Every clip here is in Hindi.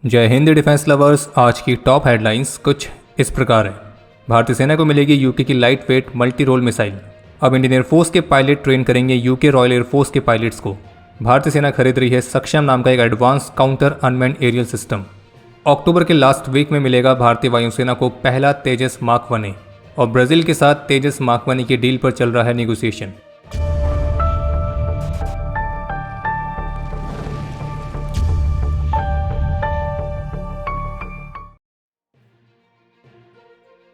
जय हिंद डिफेंस लवर्स। आज की टॉप हेडलाइंस कुछ इस प्रकार है। भारतीय सेना को मिलेगी यूके की light weight multi role missile. अब इंडियन एयरफोर्स के पायलट ट्रेन करेंगे यूके रॉयल एयरफोर्स के पायलट्स को। भारतीय सेना खरीद रही है सक्षम नाम का एक advance counter unmanned aerial system. अक्टूबर के लास्ट वीक में मिलेगा भारतीय वायुसेना को पहला तेजस मार्क 1 और ब्राजील के साथ तेजस मार्क 1 की डील पर चल रहा है निगोसिएशन।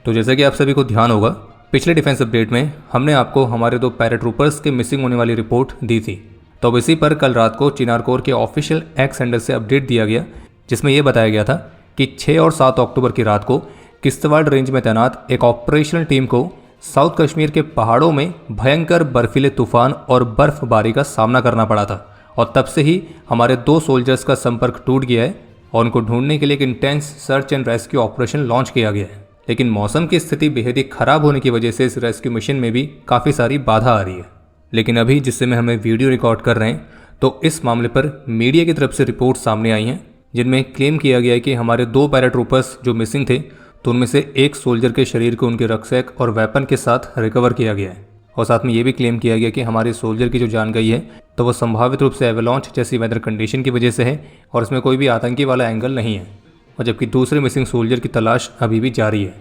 तो जैसा कि आप सभी को ध्यान होगा, पिछले डिफेंस अपडेट में हमने आपको हमारे 2 पैराट्रूपर्स के मिसिंग होने वाली रिपोर्ट दी थी। तो अब इसी पर कल रात को चिनार कोर के ऑफिशियल एक्स हैंडल से अपडेट दिया गया, जिसमें यह बताया गया था कि 6 और 7 अक्टूबर की रात को किश्तवाड़ रेंज में तैनात एक ऑपरेशनल टीम को साउथ कश्मीर के पहाड़ों में भयंकर बर्फीले तूफान और बर्फबारी का सामना करना पड़ा था। और तब से ही हमारे 2 सोल्जर्स का संपर्क टूट गया है और उनको ढूंढने के लिए एक intense search and rescue operation launch किया गया है। लेकिन मौसम की स्थिति बेहद ही खराब होने की वजह से इस रेस्क्यू मिशन में भी काफ़ी सारी बाधा आ रही है। लेकिन अभी जिस समय हमें वीडियो रिकॉर्ड कर रहे हैं, तो इस मामले पर मीडिया की तरफ से रिपोर्ट सामने आई हैं, जिनमें क्लेम किया गया है कि हमारे 2 पैराट्रूपर्स जो मिसिंग थे, तो उनमें से एक सोल्जर के शरीर को उनके रक्सैक और वेपन के साथ रिकवर किया गया है। और साथ में ये भी क्लेम किया गया कि हमारे सोल्जर की जो जान गई है, तो वह संभावित रूप से एवलांच जैसी वेदर कंडीशन की वजह से है और इसमें कोई भी आतंकी वाला एंगल नहीं है। और जबकि दूसरे मिसिंग सोल्जर की तलाश अभी भी जारी है।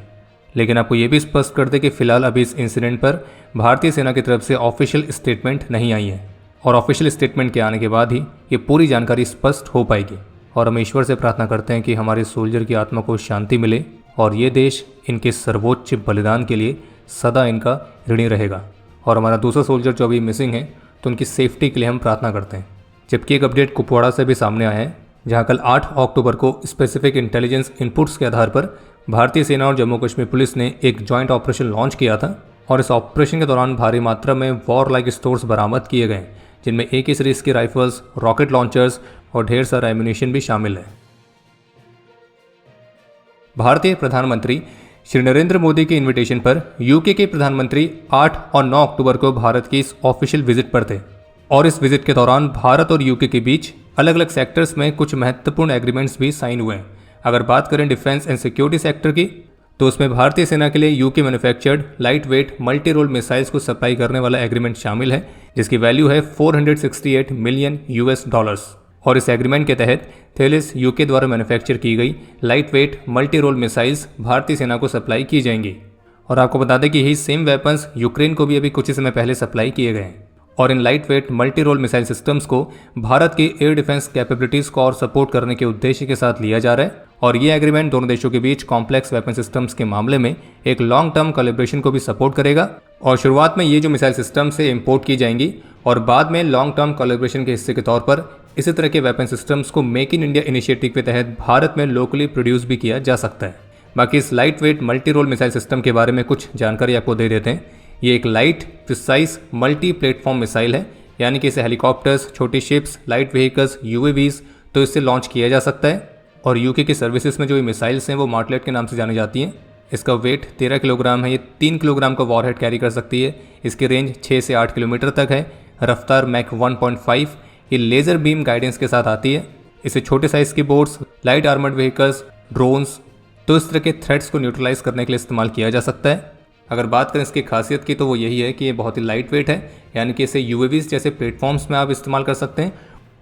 लेकिन आपको ये भी स्पष्ट कर दे कि फिलहाल अभी इस इंसिडेंट पर भारतीय सेना की तरफ से ऑफिशियल स्टेटमेंट नहीं आई है और ऑफिशियल स्टेटमेंट के आने के बाद ही ये पूरी जानकारी स्पष्ट हो पाएगी। और हम ईश्वर से प्रार्थना करते हैं कि हमारे सोल्जर की आत्मा को शांति मिले और ये देश इनके सर्वोच्च बलिदान के लिए सदा इनका ऋणी रहेगा। और हमारा दूसरा सोल्जर जो अभी मिसिंग है, तो उनकी सेफ्टी के लिए हम प्रार्थना करते हैं। जबकि एक अपडेट कुपवाड़ा से भी सामने आया है, जहाँ कल 8 अक्टूबर को स्पेसिफिक इंटेलिजेंस इनपुट्स के आधार पर भारतीय सेना और जम्मू कश्मीर पुलिस ने एक जॉइंट ऑपरेशन लॉन्च किया था। और इस ऑपरेशन के दौरान भारी मात्रा में वॉर लाइक स्टोर्स बरामद किए गए, जिनमें AK सीरीज की राइफल्स, रॉकेट लॉन्चर्स और ढेर सारा एम्यूनिशन भी शामिल है। भारतीय प्रधानमंत्री श्री नरेंद्र मोदी के इन्विटेशन पर यूके के प्रधानमंत्री 8 और 9 अक्टूबर को भारत की इस ऑफिशियल विजिट पर थे। और इस विजिट के दौरान भारत और यूके के बीच अलग अलग सेक्टर्स में कुछ महत्वपूर्ण एग्रीमेंट्स भी साइन हुए हैं। अगर बात करें डिफेंस एंड सिक्योरिटी सेक्टर की, तो उसमें भारतीय सेना के लिए UK manufactured light weight multi role missiles को सप्लाई करने वाला एग्रीमेंट शामिल है, जिसकी वैल्यू है $468 मिलियन। और इस एग्रीमेंट के तहत थेलिस यूके द्वारा मैन्युफैक्चर की गई light weight multi role missiles भारतीय सेना को सप्लाई की जाएंगी। और आपको बता दें कि यही सेम वेपन्स यूक्रेन को भी अभी कुछ ही समय पहले सप्लाई किए गए हैं। और इन light weight multi role missile systems को भारत की एयर डिफेंस कैपेबिलिटीज को और सपोर्ट करने के उद्देश्य के साथ लिया जा रहा है। और ये एग्रीमेंट दोनों देशों के बीच कॉम्प्लेक्स वेपन सिस्टम्स के मामले में एक लॉन्ग टर्म कोलैबोरेशन को भी सपोर्ट करेगा। और शुरुआत में ये जो मिसाइल सिस्टम से इंपोर्ट की जाएंगी और बाद में लॉन्ग टर्म कोलैबोरेशन के हिस्से के तौर पर इसी तरह के वेपन सिस्टम्स को मेक इन इंडिया इनिशिएटिव के तहत भारत में लोकली प्रोड्यूस भी किया जा सकता है। बाकी इस light weight multi role missile system के बारे में कुछ जानकारी आपको दे देते हैं। ये एक light precise multi platform missile है, यानी कि इसे हेलीकॉप्टर्स, छोटी शिप्स, लाइट व्हीकल्स, UAVs तो इससे लॉन्च किया जा सकता है। और यूके की सर्विसेज में जो ये मिसाइल्स हैं वो मार्टलेट के नाम से जानी जाती हैं। इसका वेट 13 किलोग्राम है। ये 3 किलोग्राम का वॉरहेड कैरी कर सकती है। इसकी रेंज 6 से 8 किलोमीटर तक है। रफ्तार मैक 1.5। ये लेज़र बीम गाइडेंस के साथ आती है। इसे छोटे साइज़ के boats, light armoured vehicles, drones तो इस तरह के थ्रेट्स को न्यूट्रलाइज करने के लिए इस्तेमाल किया जा सकता है। अगर बात करें इसकी खासियत की, तो वो यही है कि ये बहुत ही लाइट वेट है, यानी कि इसे UAVs जैसे प्लेटफॉर्म्स में आप इस्तेमाल कर सकते हैं।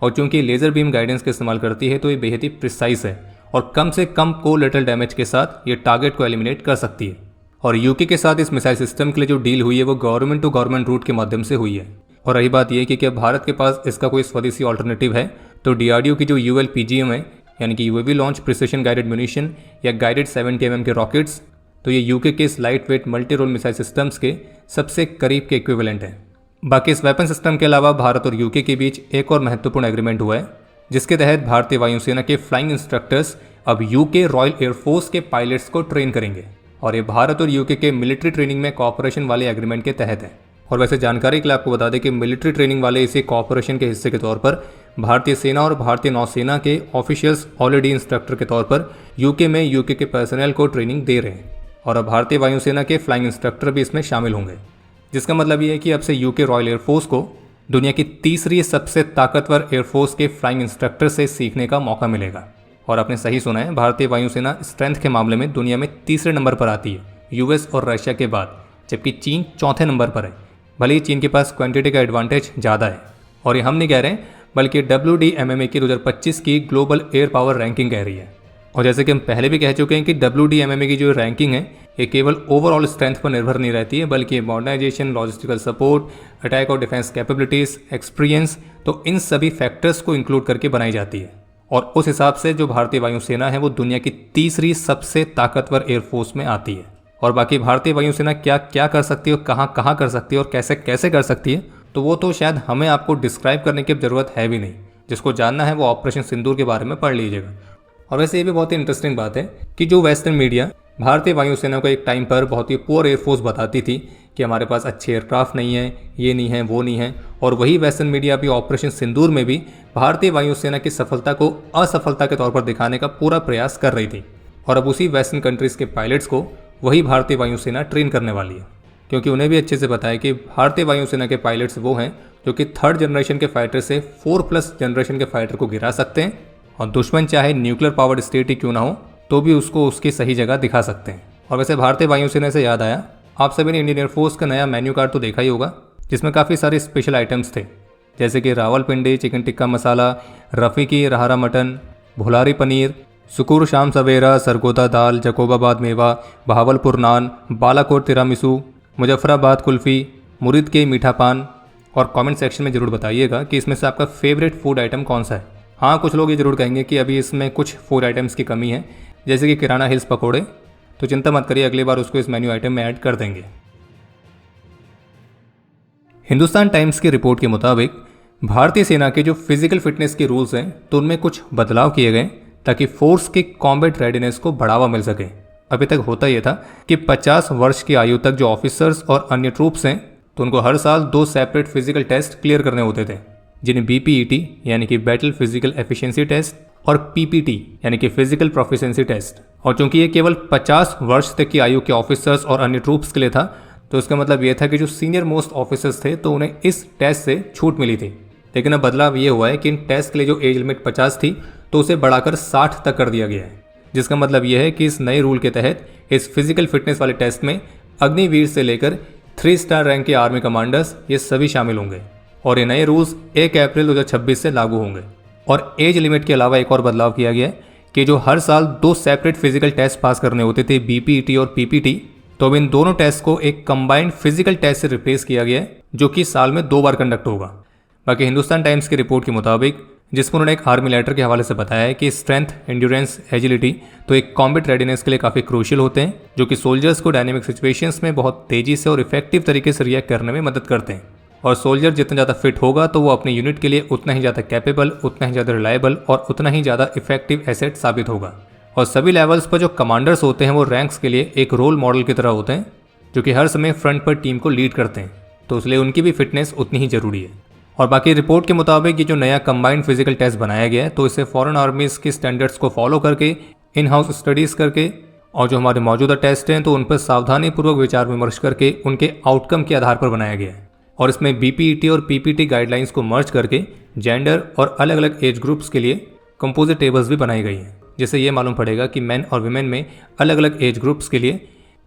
और चूंकि ये लेज़र बीम गाइडेंस का इस्तेमाल करती है, तो ये बेहद ही प्रिसाइज है और कम से कम कोलेटरल डैमेज के साथ ये टारगेट को एलिमिनेट कर सकती है। और यूके के साथ इस मिसाइल सिस्टम के लिए जो डील हुई है, वो गवर्नमेंट टू गवर्नमेंट रूट के माध्यम से हुई है। और रही बात यह कि क्या भारत के पास इसका कोई स्वदेशी ऑल्टरनेटिव है, तो DRDO की जो ULPGM है, यानी कि UAV launch precision guided munition या गाइडेड 70 mm के रॉकेट्स, तो ये यूके के इस light weight multi role missile systems के सबसे करीब के इक्विवेलेंट हैं। बाकी इस वेपन सिस्टम के अलावा भारत और यूके के बीच एक और महत्वपूर्ण एग्रीमेंट हुआ है, जिसके तहत भारतीय वायुसेना के फ्लाइंग इंस्ट्रक्टर्स अब यूके रॉयल एयरफोर्स के पायलट्स को ट्रेन करेंगे। और ये भारत और यूके के मिलिट्री ट्रेनिंग में कोऑपरेशन वाले एग्रीमेंट के तहत है। और वैसे जानकारी के लिए आपको बता दें कि मिलिट्री ट्रेनिंग वाले इसी कोऑपरेशन के हिस्से के तौर पर भारतीय सेना और भारतीय नौसेना के ऑफिशियल्स ऑलरेडी इंस्ट्रक्टर के तौर पर यूके में यूके के पर्सनल को ट्रेनिंग दे रहे हैं। और अब भारतीय वायुसेना के फ्लाइंग इंस्ट्रक्टर भी इसमें शामिल होंगे, जिसका मतलब ये है कि अब से यूके रॉयल एयरफोर्स को दुनिया की तीसरी सबसे ताकतवर एयरफोर्स के फ्लाइंग इंस्ट्रक्टर से सीखने का मौका मिलेगा। और आपने सही सुना है, भारतीय वायुसेना स्ट्रेंथ के मामले में दुनिया में तीसरे नंबर पर आती है, यूएस और रशिया के बाद, जबकि चीन चौथे नंबर पर है। भले ही चीन के पास क्वांटिटी का एडवांटेज ज़्यादा है, और ये हम नहीं कह रहे हैं, बल्कि WDMMA की 2025 की ग्लोबल एयर पावर रैंकिंग कह रही है। और जैसे कि हम पहले भी कह चुके हैं कि WDMMA की जो रैंकिंग है ये केवल ओवरऑल स्ट्रेंथ पर निर्भर नहीं रहती है, बल्कि मॉडर्नाइजेशन, लॉजिस्टिकल सपोर्ट, अटैक और डिफेंस कैपेबिलिटीज़, एक्सपीरियंस, तो इन सभी फैक्टर्स को इंक्लूड करके बनाई जाती है। और उस हिसाब से जो भारतीय वायुसेना है वो दुनिया की तीसरी सबसे ताकतवर एयरफोर्स में आती है। और बाकी भारतीय वायुसेना क्या क्या कर सकती है और कहाँ कहाँ कर सकती है और कैसे कैसे कर सकती है, तो वो तो शायद हमें आपको डिस्क्राइब करने की ज़रूरत है भी नहीं। जिसको जानना है वो ऑपरेशन सिंदूर के बारे में पढ़ लीजिएगा। और वैसे ये भी बहुत ही इंटरेस्टिंग बात है कि जो वेस्टर्न मीडिया भारतीय वायुसेना को एक टाइम पर बहुत ही पुअर एयरफोर्स बताती थी कि हमारे पास अच्छे एयरक्राफ्ट नहीं है, ये नहीं है, वो नहीं है, और वही वेस्टर्न मीडिया अभी ऑपरेशन सिंदूर में भी भारतीय वायुसेना की सफलता को असफलता के तौर पर दिखाने का पूरा प्रयास कर रही थी। और अब उसी वेस्टर्न कंट्रीज़ के पायलट्स को वही भारतीय वायुसेना ट्रेन करने वाली है, क्योंकि उन्हें भी अच्छे से पता है कि भारतीय वायुसेना के पायलट्स वो हैं जो कि 3rd जनरेशन के फाइटर से 4+ जनरेशन के फाइटर को गिरा सकते हैं, और दुश्मन चाहे न्यूक्लियर पावर्ड स्टेट ही क्यों ना हो तो भी उसको उसकी सही जगह दिखा सकते हैं। और वैसे भारतीय वायुसेना से याद आया, आप सभी ने इंडियन एयरफोर्स का नया मेन्यू कार्ड तो देखा ही होगा, जिसमें काफ़ी सारे स्पेशल आइटम्स थे, जैसे कि रावलपिंडी चिकन टिक्का मसाला, रफ़ीकी रहारा मटन, भुलारी पनीर, सुकूर शाम सवेरा, सरगोदा दाल, जकोबाबाद मेवा, बहावलपुर नान, बालाकोट तिरामिसू, मुजफ्फराबाद कुल्फ़ी, मुरीद के मीठा पान। और कमेंट सेक्शन में ज़रूर बताइएगा कि इसमें से आपका फेवरेट फूड आइटम कौन सा है। हाँ, कुछ लोग ये ज़रूर कहेंगे कि अभी इसमें कुछ फूड आइटम्स की कमी है, जैसे कि किराना हिल्स पकोड़े, तो चिंता मत करिए, अगली बार उसको इस मेन्यू आइटम में ऐड कर देंगे। हिंदुस्तान टाइम्स की रिपोर्ट के मुताबिक भारतीय सेना के जो फिजिकल फिटनेस के रूल्स हैं तो उनमें कुछ बदलाव किए गए ताकि फोर्स की कॉम्बैट रेडीनेस को बढ़ावा मिल सके। अभी तक होता यह था कि 50 वर्ष की आयु तक जो ऑफिसर्स और अन्य ट्रूप्स हैं तो उनको हर साल 2 सेपरेट फिजिकल टेस्ट क्लियर करने होते थे, जिन्हें BPET यानी कि बैटल फिजिकल एफिशिएंसी टेस्ट और PPT यानी कि फिजिकल प्रोफिशिएंसी टेस्ट। और चूंकि ये केवल 50 वर्ष तक की आयु के ऑफिसर्स और अन्य ट्रूप्स के लिए था, तो इसका मतलब ये था कि जो सीनियर मोस्ट ऑफिसर्स थे तो उन्हें इस टेस्ट से छूट मिली थी। लेकिन अब बदलाव ये हुआ है कि इन टेस्ट के लिए जो एज लिमिट 50 थी तो उसे बढ़ाकर 60 तक कर दिया गया है, जिसका मतलब यह है कि इस नए रूल के तहत इस फिजिकल फिटनेस वाले टेस्ट में अग्निवीर से लेकर 3 स्टार रैंक के आर्मी कमांडर्स ये सभी शामिल होंगे। और ये नए रूल्स 1 अप्रैल 2026 से लागू होंगे। और एज लिमिट के अलावा एक और बदलाव किया गया है कि जो हर साल 2 सेपरेट फिजिकल टेस्ट पास करने होते थे, BPET और PPT, तो अब इन दोनों टेस्ट को एक कंबाइंड फिजिकल टेस्ट से रिप्लेस किया गया है, जो कि साल में 2 बार कंडक्ट होगा। बाकी हिंदुस्तान टाइम्स की रिपोर्ट के मुताबिक, जिसमें उन्होंने एक आर्मी लेटर के हवाले से बताया है कि स्ट्रेंथ, एंड्योरेंस, एजिलिटी तो एक कॉम्बैट रेडीनेस के लिए काफ़ी क्रूशियल होते हैं, जो कि सोल्जर्स को डायनेमिक सिचुएशंस में बहुत तेज़ी से और इफेक्टिव तरीके से रिएक्ट करने में मदद करते हैं। और सोल्जर जितना ज़्यादा फिट होगा तो वो अपनी यूनिट के लिए उतना ही ज़्यादा कैपेबल, उतना ही ज़्यादा रिलायबल और उतना ही ज़्यादा इफेक्टिव एसेट साबित होगा। और सभी लेवल्स पर जो कमांडर्स होते हैं वो रैंक्स के लिए एक रोल मॉडल की तरह होते हैं, जो कि हर समय फ्रंट पर टीम को लीड करते हैं, तो इसलिए उनकी भी फिटनेस उतनी ही ज़रूरी है। और बाकी रिपोर्ट के मुताबिक ये जो नया कंबाइंड फिजिकल टेस्ट बनाया गया है तो इसे फॉरेन आर्मीज़ की स्टैंडर्ड्स को फॉलो करके, इन हाउस स्टडीज़ करके, और जो हमारे मौजूदा टेस्ट हैं तो उन पर सावधानीपूर्वक विचार विमर्श करके उनके आउटकम के आधार पर बनाया गया है। और इसमें BPET और PPT गाइडलाइंस को मर्ज करके जेंडर और अलग अलग एज ग्रुप्स के लिए कंपोजिट टेबल्स भी बनाई गई हैं, जिससे ये मालूम पड़ेगा कि मेन और वीमेन में अलग अलग एज ग्रुप्स के लिए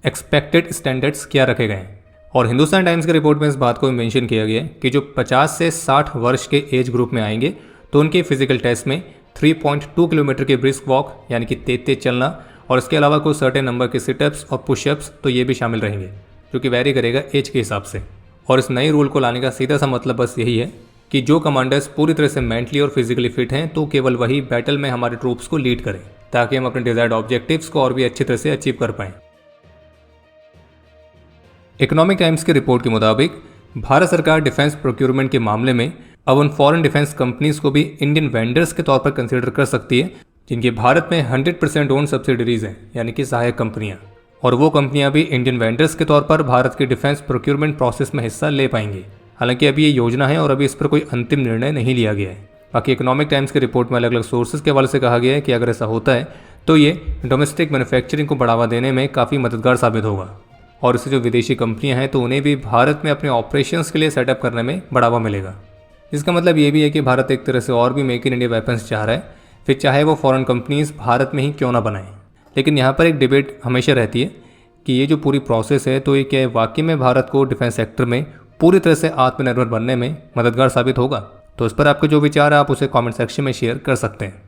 एक्सपेक्टेड स्टैंडर्ड्स क्या रखे गए हैं। और हिंदुस्तान टाइम्स की रिपोर्ट में इस बात को मेंशन किया गया है कि जो 50 से 60 वर्ष के एज ग्रुप में आएंगे तो उनके फिजिकल टेस्ट में 3.2 किलोमीटर के ब्रिस्क वॉक यानी कि तेज चलना, और इसके अलावा कोई सर्टेन नंबर के सिटअप्स और पुशअप्स तो ये भी शामिल रहेंगे, जो कि वैरी करेगा एज के हिसाब से। और इस नए रूल को लाने का सीधा सा मतलब बस यही है कि जो कमांडर्स पूरी तरह से मेंटली और फिजिकली फिट हैं तो केवल वही बैटल में हमारे ट्रूप्स को लीड करें, ताकि हम अपने डिजायर्ड ऑब्जेक्टिव्स को और भी अच्छी तरह से अचीव कर पाएं। इकोनॉमिक टाइम्स की रिपोर्ट के मुताबिक भारत सरकार डिफेंस प्रोक्योरमेंट के मामले में अब उन फॉरेन डिफेंस कंपनीज को भी इंडियन वेंडर्स के तौर पर कंसिडर कर सकती है जिनके भारत में 100% ओन सब्सिडरीज हैं, यानी कि सहायक कंपनियां। और वो कंपनियां भी इंडियन वेंडर्स के तौर पर भारत के डिफेंस प्रोक्योरमेंट प्रोसेस में हिस्सा ले पाएंगी। हालांकि अभी ये योजना है और अभी इस पर कोई अंतिम निर्णय नहीं लिया गया है। बाकी इकोनॉमिक टाइम्स की रिपोर्ट में अलग अलग सोर्सेज के हवाले से कहा गया है कि अगर ऐसा होता है तो ये डोमेस्टिक मैन्युफैक्चरिंग को बढ़ावा देने में काफ़ी मददगार साबित होगा, और इससे जो विदेशी कंपनियां हैं तो उन्हें भी भारत में अपने ऑपरेशंस के लिए सेटअप करने में बढ़ावा मिलेगा। इसका मतलब ये भी है कि भारत एक तरह से और भी मेक इन इंडिया वेपन्स चाह रहा है, फिर चाहे वो फॉरेन कंपनीज भारत में ही क्यों ना बनाएं। लेकिन यहाँ पर एक डिबेट हमेशा रहती है कि ये जो पूरी प्रोसेस है तो ये क्या वाकई में भारत को डिफेंस सेक्टर में पूरी तरह से आत्मनिर्भर बनने में मददगार साबित होगा। तो इस पर आपके जो विचार है आप उसे कमेंट सेक्शन में शेयर कर सकते हैं।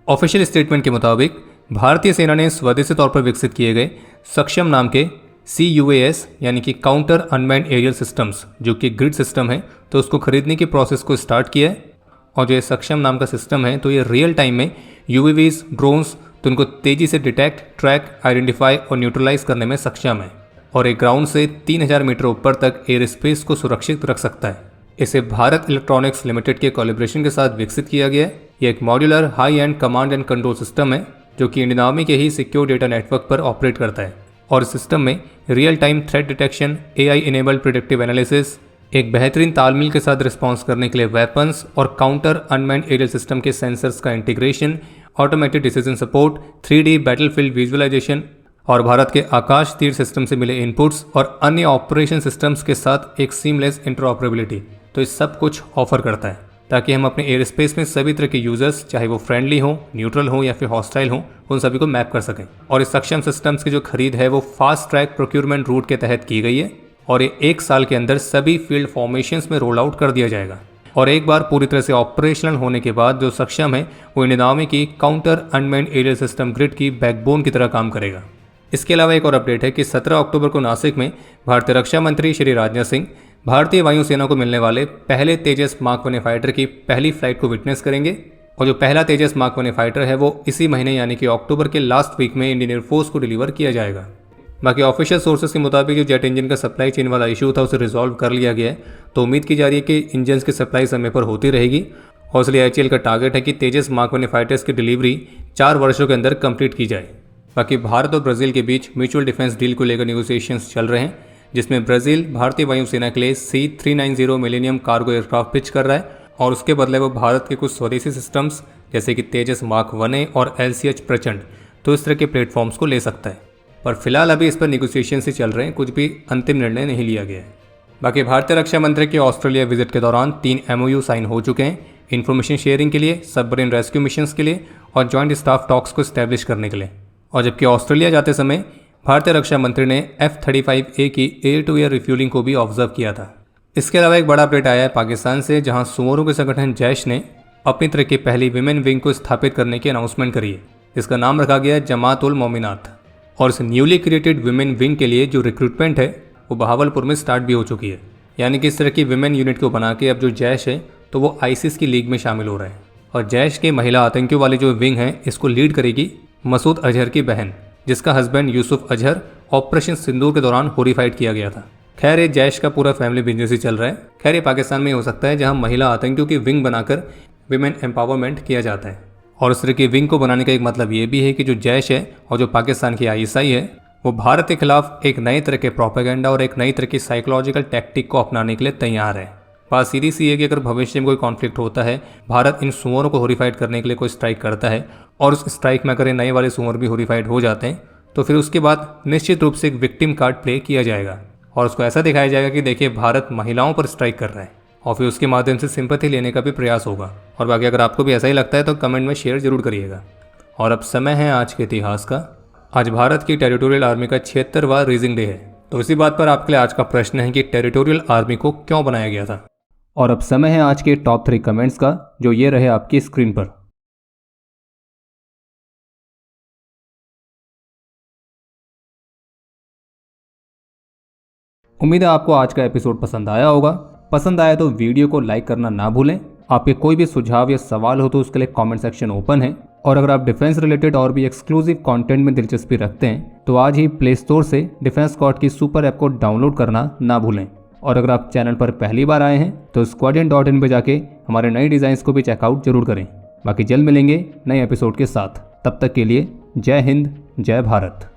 ऑफिशियल स्टेटमेंट के मुताबिक भारतीय सेना ने स्वदेशी तौर पर विकसित किए गए सक्षम नाम के CUAS यानी कि काउंटर अनमैन्ड एरियल सिस्टम्स जो कि ग्रिड सिस्टम है तो उसको खरीदने की प्रोसेस को स्टार्ट किया है। और जो ये सक्षम नाम का सिस्टम है तो ये रियल टाइम में UAVs ड्रोन्स तो उनको तेजी से डिटेक्ट, ट्रैक, आइडेंटिफाई और न्यूट्रलाइज करने में सक्षम है और एक ग्राउंड से 3000 मीटर ऊपर तक एयर स्पेस को सुरक्षित रख सकता है। इसे भारत इलेक्ट्रॉनिक्स लिमिटेड के कोलैबोरेशन के साथ विकसित किया गया है। यह एक modular high and command and control system है जो कि इंडियन आर्मी के ही सिक्योर डेटा नेटवर्क पर ऑपरेट करता है और इस सिस्टम में real time threat detection, AI enabled predictive analysis, एक बेहतरीन तालमेल के साथ रिस्पॉन्स करने के लिए वेपन्स और काउंटर अनमैन्ड एरियल सिस्टम के सेंसर्स का integration, automated decision support, 3D battlefield visualisation और भारत के आकाश तीर सिस्टम से मिले इनपुट्स और अन्य ऑपरेशन सिस्टम्स के साथ एक सीमलेस इंटरऑपरेबिलिटी तो इस सब कुछ ऑफर करता है ताकि हम अपने एयर स्पेस में सभी तरह के यूजर्स चाहे वो फ्रेंडली हो, न्यूट्रल हो या फिर हॉस्टाइल हो उन सभी को मैप कर सकें। और इस सक्षम सिस्टम्स की जो खरीद है वो फास्ट ट्रैक प्रोक्यूरमेंट रूट के तहत की गई है और ये 1 साल के अंदर सभी फील्ड फॉर्मेशंस में रोल आउट कर दिया जाएगा और एक बार पूरी तरह से ऑपरेशनल होने के बाद जो सक्षम है वो इंडियन आर्मी की counter unmanned aerial system grid की बैकबोन की तरह काम करेगा। इसके अलावा एक और अपडेट है कि 17 अक्टूबर को नासिक में भारतीय रक्षा मंत्री श्री राजनाथ सिंह भारतीय वायुसेना को मिलने वाले पहले तेजस मार्क 1 फाइटर की पहली फ्लाइट को विटनेस करेंगे और जो पहला तेजस मार्क 1 फाइटर है वो इसी महीने यानी कि अक्टूबर के लास्ट वीक में इंडियन एयरफोर्स को डिलीवर किया जाएगा। बाकी ऑफिशियल सोर्सेज के मुताबिक जो जेट इंजन का सप्लाई चेन वाला इशू था उसे रिजॉल्व कर लिया गया है तो उम्मीद की जा रही है कि इंजन की सप्लाई समय पर होती रहेगी और इसलिए HAL का टारगेट है कि तेजस मार्क 1 फाइटर्स की डिलीवरी 4 वर्षों के अंदर कंप्लीट की जाए। बाकी भारत और ब्राज़ील के बीच म्यूचुअल डिफेंस डील को लेकर नेगोशिएशंस चल रहे हैं जिसमें ब्राज़ील भारतीय वायुसेना के लिए C390 millennium cargo aircraft pitch कर रहा है और उसके बदले वो भारत के कुछ स्वदेशी सिस्टम्स जैसे कि तेजस मार्क 1A और LCH प्रचंड तो इस तरह के प्लेटफॉर्म्स को ले सकता है। पर फिलहाल अभी इस पर नेगोशिएशन से चल रहे हैं, कुछ भी अंतिम निर्णय नहीं लिया गया है। बाकी भारतीय रक्षा मंत्री के ऑस्ट्रेलिया विजिट के दौरान 3 MOU साइन हो चुके हैं इन्फॉर्मेशन शेयरिंग के लिए, सबमरीन रेस्क्यू मिशंस के लिए और जॉइंट स्टाफ टॉक्स को स्टैब्लिश करने के लिए। और जबकि ऑस्ट्रेलिया जाते समय भारतीय रक्षा मंत्री ने F-35A की एयर टू एयर रिफ्यूलिंग को भी ऑब्जर्व किया था। इसके अलावा एक बड़ा अपडेट आया है पाकिस्तान से जहां सुअरों के संगठन जैश ने अपनी तरह की पहली विमेन विंग को स्थापित करने की अनाउंसमेंट करी है जिसका नाम रखा गया है जमात उल मोमिनात और इस न्यूली क्रिएटेड विमेन विंग के लिए जो रिक्रूटमेंट है वो बहावलपुर में स्टार्ट भी हो चुकी है। यानी कि इस तरह की विमेन यूनिट को बना के अब जो जैश है तो वो ISIS की लीग में शामिल हो रहा है और जैश के महिला आतंकियों वाली जो विंग है इसको लीड करेगी मसूद अजहर की बहन जिसका हस्बैंड यूसुफ अजहर ऑपरेशन सिंदूर के दौरान होरीफाइड किया गया था। खैर ये जैश का पूरा फैमिली बिजनेस ही चल रहा है। खैर ये पाकिस्तान में हो सकता है जहां महिला आतंकियों की विंग बनाकर विमेन एम्पावरमेंट किया जाता है और इस तरह की विंग को बनाने का एक मतलब ये भी है कि जो जैश है और जो पाकिस्तान की ISI है वो भारत के खिलाफ एक नए तरह के प्रोपेगेंडा और एक नई तरह की साइकोलॉजिकल टैक्टिक को अपनाने के लिए तैयार है। बात सीधी सी है कि अगर भविष्य में कोई कॉन्फ्लिक्ट होता है, भारत इन सुअरों को होरीफाइड करने के लिए कोई स्ट्राइक करता है और उस स्ट्राइक में अगर नए वाले सुअर भी होरीफाइड हो जाते हैं तो फिर उसके बाद निश्चित रूप से एक विक्टिम कार्ड प्ले किया जाएगा और उसको ऐसा दिखाया जाएगा कि देखिए भारत महिलाओं पर स्ट्राइक कर रहा है और फिर उसके माध्यम से सिंपैथी लेने का भी प्रयास होगा। और बाकी अगर आपको भी ऐसा ही लगता है तो कमेंट में शेयर जरूर करिएगा। और अब समय है आज के इतिहास का। आज भारत की टेरिटोरियल आर्मी का 76वां रेजिंग डे है। तो इसी बात पर आपके लिए आज का प्रश्न है कि टेरिटोरियल आर्मी को क्यों बनाया गया था। और अब समय है आज के टॉप 3 कमेंट्स का जो ये रहे आपकी स्क्रीन पर। उम्मीद है आपको आज का एपिसोड पसंद आया होगा। पसंद आया तो वीडियो को लाइक करना ना भूलें। आपके कोई भी सुझाव या सवाल हो तो उसके लिए कमेंट सेक्शन ओपन है। और अगर आप डिफेंस रिलेटेड और भी एक्सक्लूसिव कंटेंट में दिलचस्पी रखते हैं तो आज ही प्ले स्टोर से डिफेंस स्क्वाड की सुपर ऐप को डाउनलोड करना ना भूलें। और अगर आप चैनल पर पहली बार आए हैं तो squadron.in पे जाके हमारे नए डिज़ाइंस को भी चेकआउट जरूर करें। बाकी जल्द मिलेंगे नए एपिसोड के साथ। तब तक के लिए जय हिंद, जय भारत।